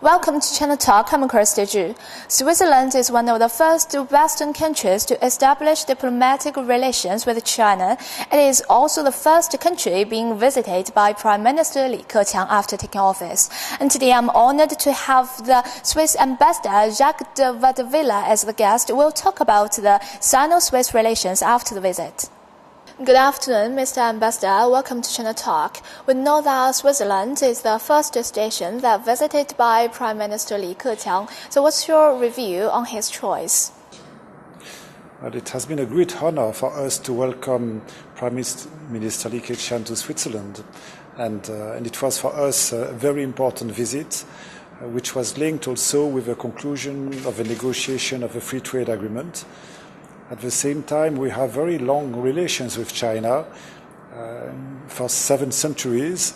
Welcome to Channel Talk. I'm Kirsty Zhu. Switzerland is one of the first Western countries to establish diplomatic relations with China. It is also the first country being visited by Prime Minister Li Keqiang after taking office. And today I'm honored to have the Swiss ambassador Jacques de Vatteville as the guest. We'll talk about the Sino-Swiss relations after the visit. Good afternoon, Mr. Ambassador. Welcome to Channel Talk. We know that Switzerland is the first station that visited by Prime Minister Li Keqiang. So what's your review on his choice? Well, it has been a great honor for us to welcome Prime Minister Li Keqiang to Switzerland. And it was for us a very important visit, which was linked also with the conclusion of a negotiation of a free trade agreement. At the same time, we have very long relations with China for 7 centuries,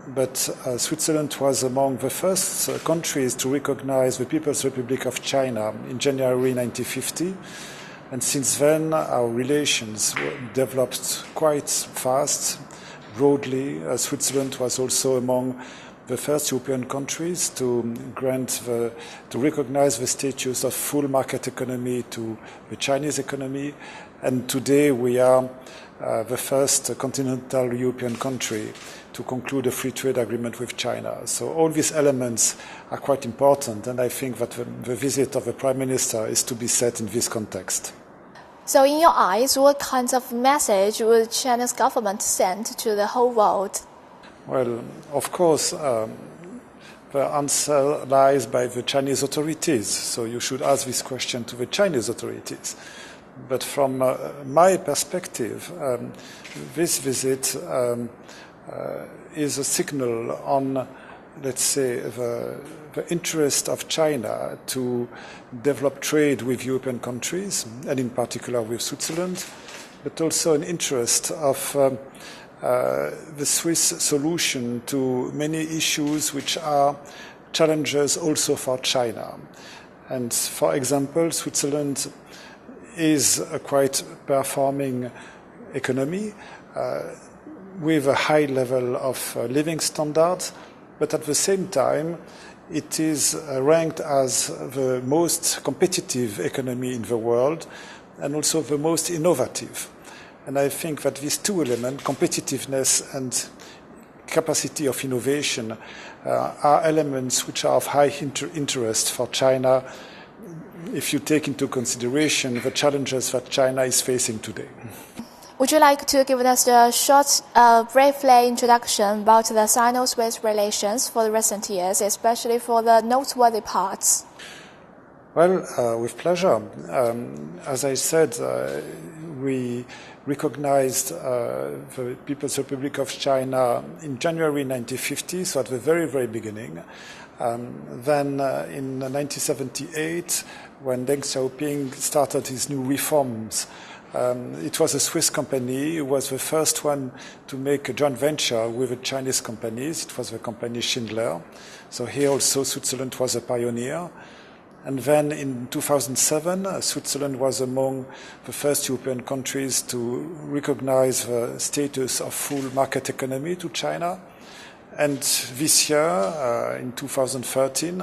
but Switzerland was among the first countries to recognize the People's Republic of China in January 1950. And since then, our relations developed quite fast, broadly. Switzerland was also among the first European countries to recognize the status of full market economy to the Chinese economy. And today we are the first continental European country to conclude a free trade agreement with China. So all these elements are quite important, and I think that the visit of the Prime Minister is to be set in this context. So in your eyes, what kinds of message would China's government send to the whole world? Well, of course, the answer lies by the Chinese authorities, so you should ask this question to the Chinese authorities. But from my perspective, this visit is a signal on, let's say, the interest of China to develop trade with European countries, and in particular with Switzerland, but also an interest of the Swiss solution to many issues which are challenges also for China. And for example, Switzerland is a quite performing economy with a high level of living standards, but at the same time it is ranked as the most competitive economy in the world and also the most innovative. And I think that these two elements, competitiveness and capacity of innovation, are elements which are of high interest for China if you take into consideration the challenges that China is facing today. Would you like to give us a short, briefly introduction about the Sino-Swiss relations for the recent years, especially for the noteworthy parts? Well, with pleasure. As I said, we recognized the People's Republic of China in January 1950, so at the very, very beginning. Then in 1978, when Deng Xiaoping started his new reforms, it was a Swiss company. It was the first one to make a joint venture with the Chinese companies. It was the company Schindler. So here also Switzerland was a pioneer. And then in 2007, Switzerland was among the first European countries to recognize the status of full market economy to China. And this year, in 2013,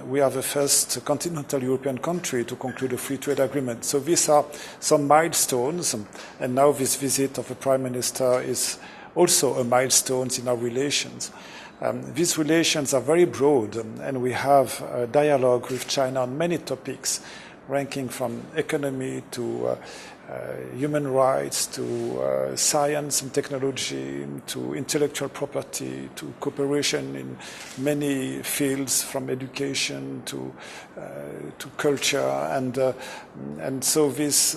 we are the first continental European country to conclude a free trade agreement. So these are some milestones, and now this visit of the Prime Minister is also a milestone in our relations. These relations are very broad, and we have a dialogue with China on many topics, ranging from economy to human rights, to science and technology, to intellectual property, to cooperation in many fields, from education to culture, and so these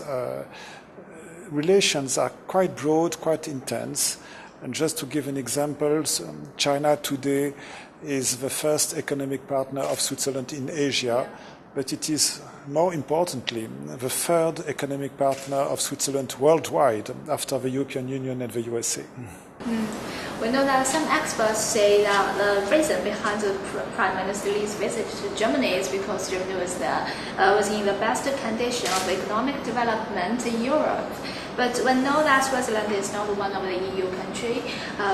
relations are quite broad, quite intense. And just to give an example, China today is the first economic partner of Switzerland in Asia, but it is, more importantly, the third economic partner of Switzerland worldwide after the European Union and the USA. We know that some experts say that the reason behind the Prime Minister Li's visit to Germany is because Germany was in the best condition of economic development in Europe. But we know that Switzerland is not one of the EU country.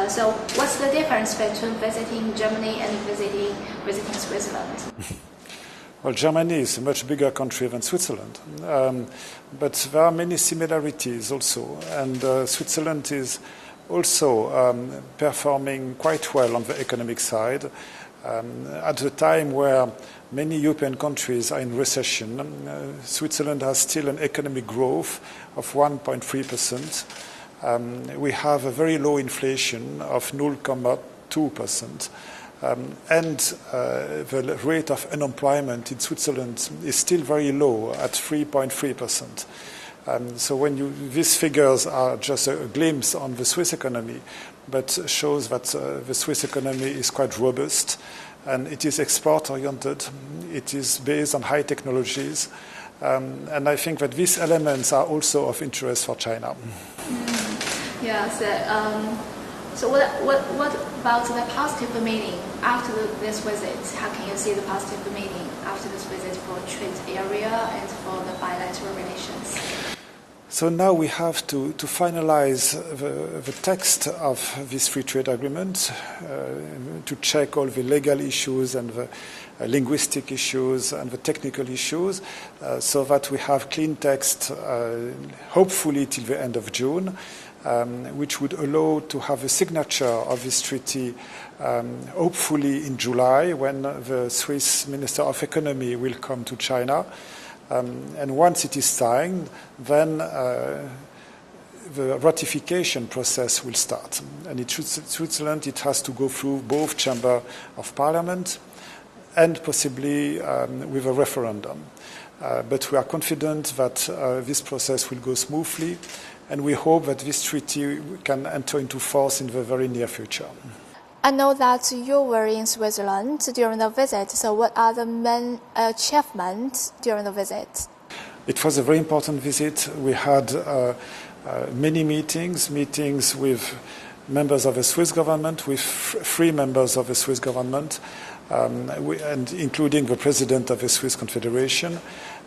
So what's the difference between visiting Germany and visiting Switzerland? Well, Germany is a much bigger country than Switzerland, but there are many similarities also, and Switzerland is also performing quite well on the economic side. At the time where many European countries are in recession, Switzerland has still an economic growth of 1.3%. We have a very low inflation of 0.2%. And the rate of unemployment in Switzerland is still very low at 3.3%. So these figures are just a glimpse on the Swiss economy, but shows that the Swiss economy is quite robust, and it is export-oriented. It is based on high technologies, and I think that these elements are also of interest for China. Yes. So what about the positive meaning after this visit? How can you see the positive meaning after this visit for trade area and for the bilateral relations? So now we have to finalize the text of this free trade agreement, to check all the legal issues and the linguistic issues and the technical issues, so that we have clean text, hopefully till the end of June. Which would allow to have a signature of this treaty, hopefully in July, when the Swiss Minister of Economy will come to China. And once it is signed, then the ratification process will start. And in Switzerland, it has to go through both chambers of parliament and possibly with a referendum. But we are confident that this process will go smoothly, and we hope that this treaty can enter into force in the very near future. I know that you were in Switzerland during the visit, so what are the main achievements during the visit? It was a very important visit. We had many meetings with members of the Swiss government, with 3 members of the Swiss government, and including the president of the Swiss Confederation.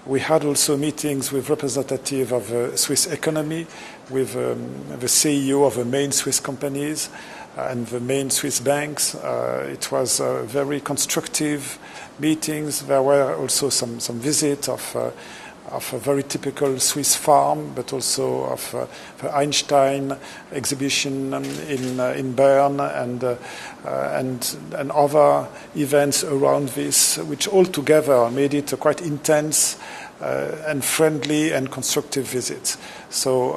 We had also meetings with representatives of the Swiss economy, with the CEO of the main Swiss companies and the main Swiss banks. It was very constructive meetings. There were also some visits of a very typical Swiss farm, but also of the Einstein exhibition in Bern and other events around this, which altogether made it a quite intense and friendly and constructive visit. So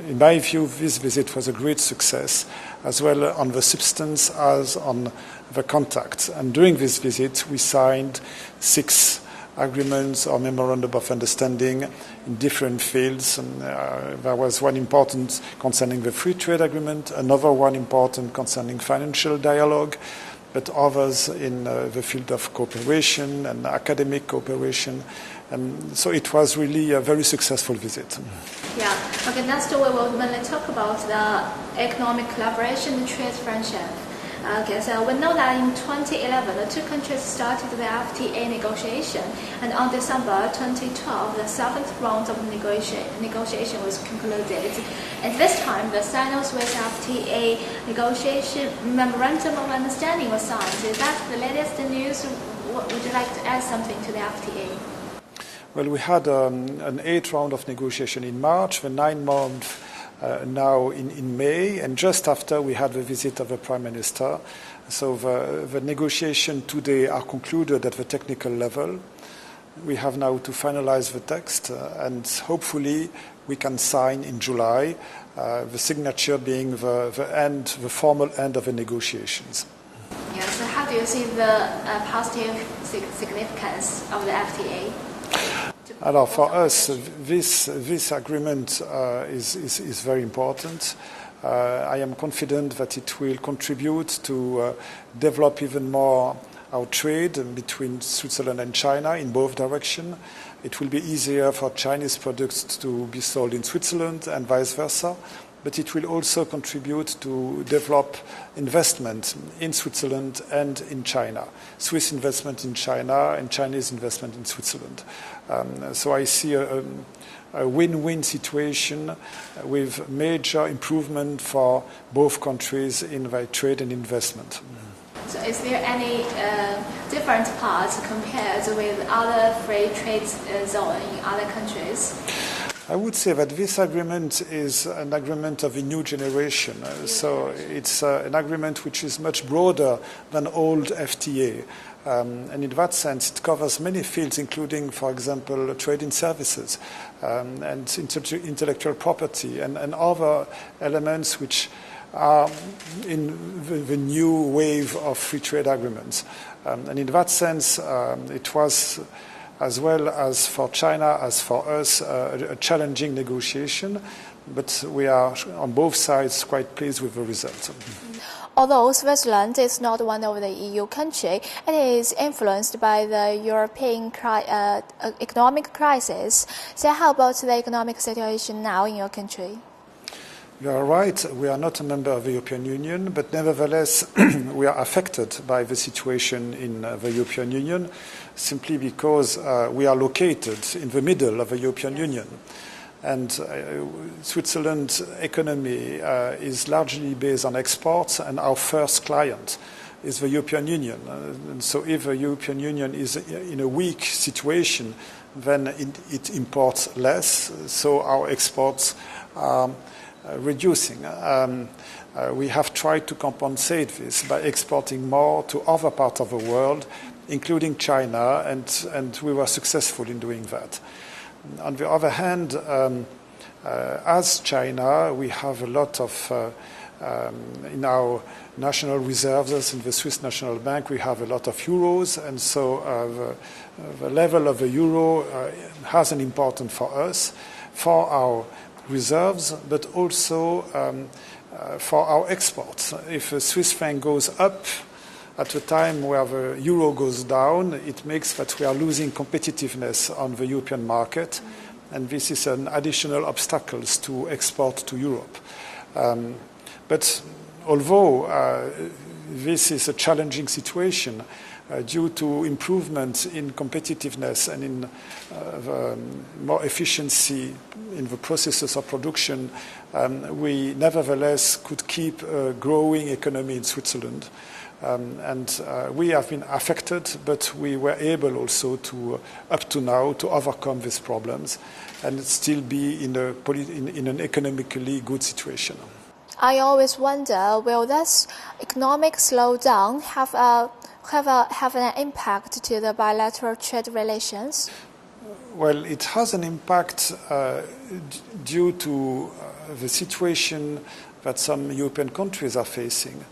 in my view, this visit was a great success, as well on the substance as on the contact. And during this visit, we signed 6 agreements or memorandum of understanding in different fields. There was one important concerning the free trade agreement, another one important concerning financial dialogue, but others in the field of cooperation and academic cooperation. And so it was really a very successful visit. Yeah. Okay, next we will mainly talk about the economic collaboration and trade friendship. Okay, so we know that in 2011, the 2 countries started the FTA negotiation, and on December 2012, the 7th round of negotiation was concluded. At this time, the Sino-Swiss FTA negotiation memorandum of understanding was signed. Is that the latest news? Would you like to add something to the FTA? Well, we had an 8th round of negotiation in March, the 9th month now in May, and just after we had the visit of the Prime Minister. So the negotiations today are concluded at the technical level. We have now to finalize the text, and hopefully we can sign in July, the signature being the formal end of the negotiations. Yeah, so how do you see the positive significance of the FTA? Alors, for us, this agreement is very important. I am confident that it will contribute to develop even more our trade between Switzerland and China in both directions. It will be easier for Chinese products to be sold in Switzerland and vice versa. but it will also contribute to develop investment in Switzerland and in China, Swiss investment in China and Chinese investment in Switzerland. So I see a win-win situation with major improvement for both countries in their trade and investment. So is there any different parts compared with other free trade zones in other countries? I would say that this agreement is an agreement of a new generation. So it's an agreement which is much broader than old FTA. And in that sense, it covers many fields, including, for example, trade in services and intellectual property and other elements which are in the new wave of free trade agreements. And in that sense, it was, as well as for China as for us, a challenging negotiation, but we are on both sides quite pleased with the result. Although Switzerland is not one of the EU countries, it is influenced by the European economic crisis. So how about the economic situation now in your country? You are right, we are not a member of the European Union, but nevertheless we are affected by the situation in the European Union simply because we are located in the middle of the European Union. And Switzerland's economy is largely based on exports, and our first client is the European Union. And so if the European Union is in a weak situation, then it imports less, so our exports are reducing. We have tried to compensate this by exporting more to other parts of the world, including China, and we were successful in doing that. On the other hand, as China, we have a lot of, in our national reserves, in the Swiss National Bank, we have a lot of euros, and so the level of the euro has an importance for us, for our reserves, but also for our exports. If the Swiss franc goes up at a time where the euro goes down, it makes that we are losing competitiveness on the European market, and this is an additional obstacle to export to Europe. But although this is a challenging situation, due to improvement in competitiveness and in more efficiency in the processes of production, we nevertheless could keep a growing economy in Switzerland. And we have been affected, but we were able also to, up to now, to overcome these problems and still be in an economically good situation. I always wonder, will this economic slowdown have an impact to the bilateral trade relations? Well, it has an impact due to the situation that some European countries are facing.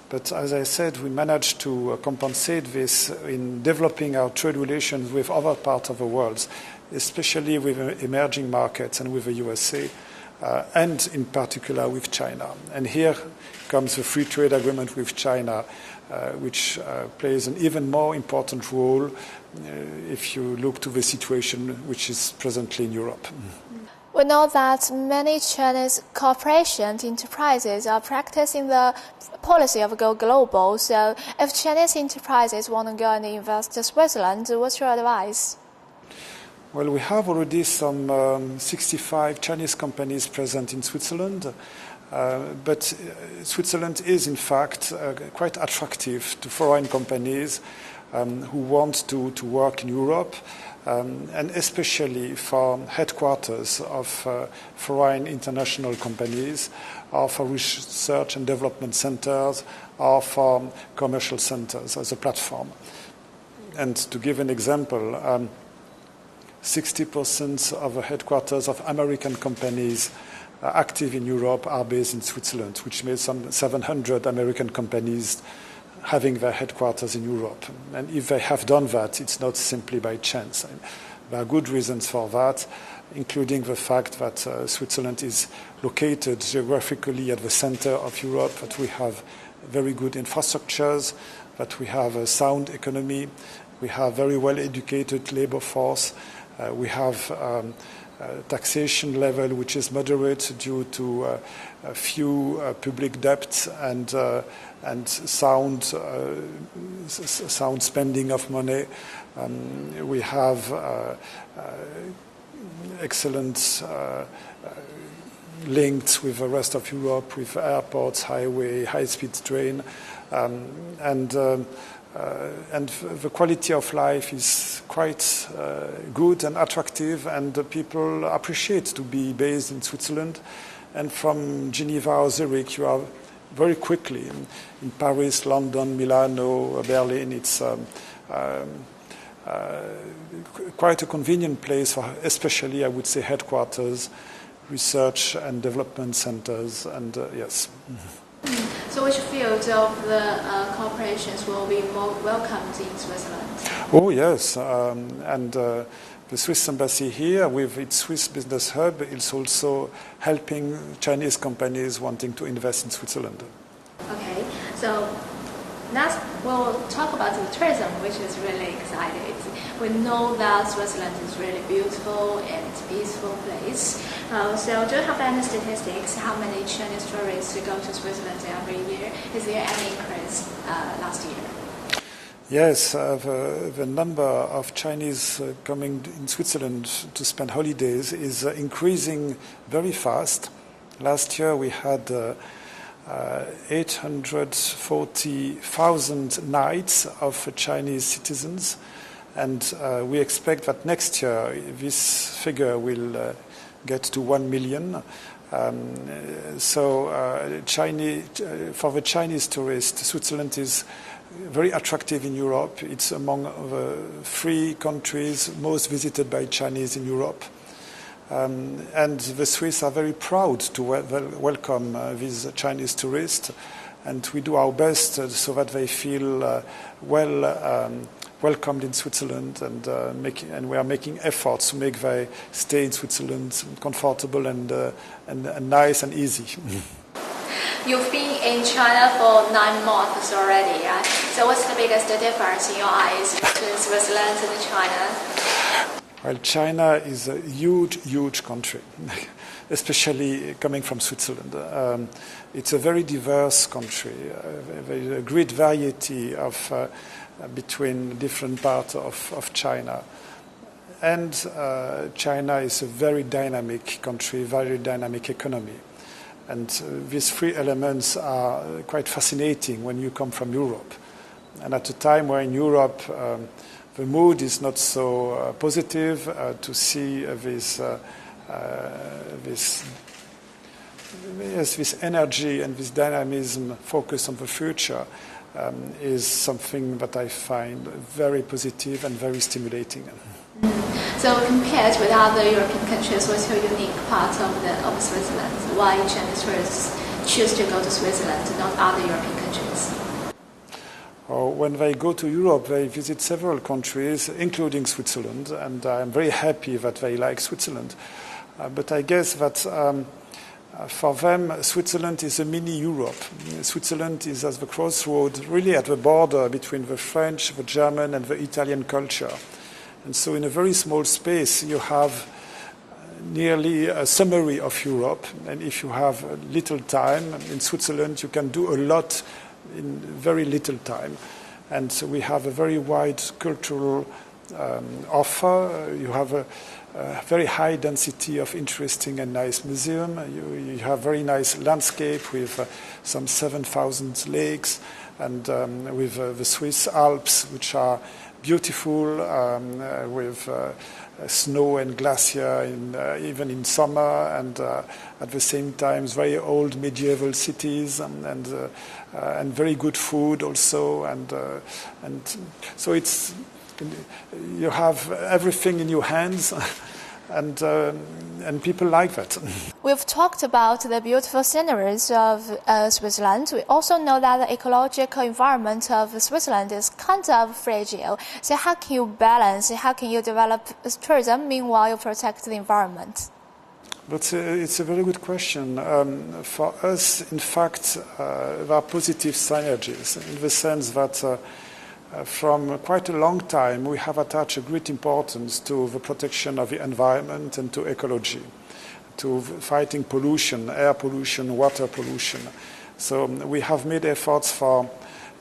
But as I said, we managed to compensate this in developing our trade relations with other parts of the world, especially with emerging markets and with the USA, and in particular with China. And here comes the free trade agreement with China, which plays an even more important role if you look to the situation which is presently in Europe. We know that many Chinese corporations, enterprises are practicing the policy of go global. So if Chinese enterprises want to go and invest in Switzerland, what's your advice? Well, we have already some 65 Chinese companies present in Switzerland. But Switzerland is, in fact, quite attractive to foreign companies who want to work in Europe, and especially for headquarters of foreign international companies, or for research and development centers, or for commercial centers as a platform. And to give an example, 60% of the headquarters of American companies active in Europe are based in Switzerland, which means some 700 American companies having their headquarters in Europe. And if they have done that, it's not simply by chance. There are good reasons for that, including the fact that Switzerland is located geographically at the center of Europe, that we have very good infrastructures, that we have a sound economy, we have very well-educated labor force, we have taxation level which is moderate due to a few public debts and sound spending of money. We have excellent links with the rest of Europe, with airports, highway, high-speed train, and the quality of life is quite good and attractive, and people appreciate to be based in Switzerland. And from Geneva or Zurich, you are very quickly in Paris, London, Milano, Berlin. It's quite a convenient place for, especially, I would say, headquarters, research and development centers, and yes. So which fields of the corporations will be more welcomed in Switzerland? Oh, yes. And the Swiss embassy here, with its Swiss business hub, is also helping Chinese companies wanting to invest in Switzerland. Okay. So next we'll talk about the tourism, which is really exciting. We know that Switzerland is really beautiful and peaceful place. So do you have any statistics? How many Chinese tourists go to Switzerland every year? Is there any increase last year? Yes, the number of Chinese coming in Switzerland to spend holidays is increasing very fast. Last year we had 840,000 nights of Chinese citizens, and we expect that next year this figure will get to 1 million. So for the Chinese tourist, Switzerland is very attractive in Europe. It's among the 3 countries most visited by Chinese in Europe. And the Swiss are very proud to welcome these Chinese tourists, and we do our best so that they feel welcomed in Switzerland, and we are making efforts to make their stay in Switzerland comfortable and nice and easy. You've been in China for 9 months already, right? So what's the biggest difference in your eyes between Switzerland and China? Well, China is a huge, huge country, especially coming from Switzerland. It's a very diverse country, a great variety of between different parts of China. And China is a very dynamic country, very dynamic economy. And these 3 elements are quite fascinating when you come from Europe. And at a time where in Europe the mood is not so positive, to see this energy and this dynamism focused on the future is something that I find very positive and very stimulating. So compared with other European countries, what's your unique part of Switzerland? Why Chinese tourists choose to go to Switzerland, not other European countries? When they go to Europe, they visit several countries, including Switzerland, and I'm very happy that they like Switzerland. But I guess that for them, Switzerland is a mini Europe. Switzerland is at the crossroad, really at the border between the French, the German, and the Italian culture. And so in a very small space, you have nearly a summary of Europe. And if you have little time, in Switzerland, you can do a lot in very little time. And so we have a very wide cultural offer. You have a very high density of interesting and nice museums. You have very nice landscape with some 7,000 lakes, and with the Swiss Alps, which are beautiful, with snow and glacier even in summer, and at the same time very old medieval cities, and very good food also, and so you have everything in your hands. And people like that. We've talked about the beautiful sceneries of Switzerland. We also know that the ecological environment of Switzerland is kind of fragile. So how can you balance, how can you develop tourism, meanwhile you protect the environment? But it's a very good question. For us, in fact, there are positive synergies in the sense that From quite a long time, we have attached a great importance to the protection of the environment and to ecology, to fighting pollution, air pollution, water pollution. So we have made efforts for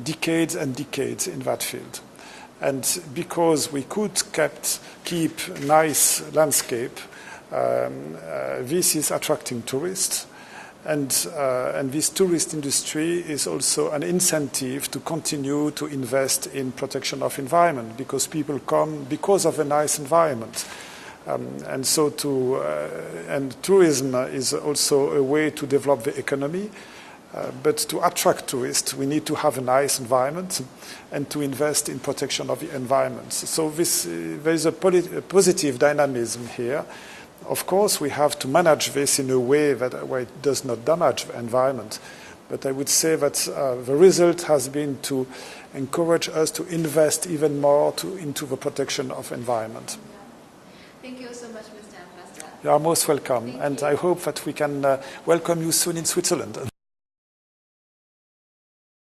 decades and decades in that field. And because we could keep nice landscape, this is attracting tourists. And this tourist industry is also an incentive to continue to invest in protection of environment, because people come because of a nice environment. And tourism is also a way to develop the economy. But to attract tourists, we need to have a nice environment and to invest in protection of the environment. So there is a positive dynamism here. Of course, we have to manage this in a way where it does not damage the environment. But I would say that the result has been to encourage us to invest even more into the protection of environment. Thank you so much, Mr. Ambassador. You are most welcome, and I hope that we can welcome you soon in Switzerland.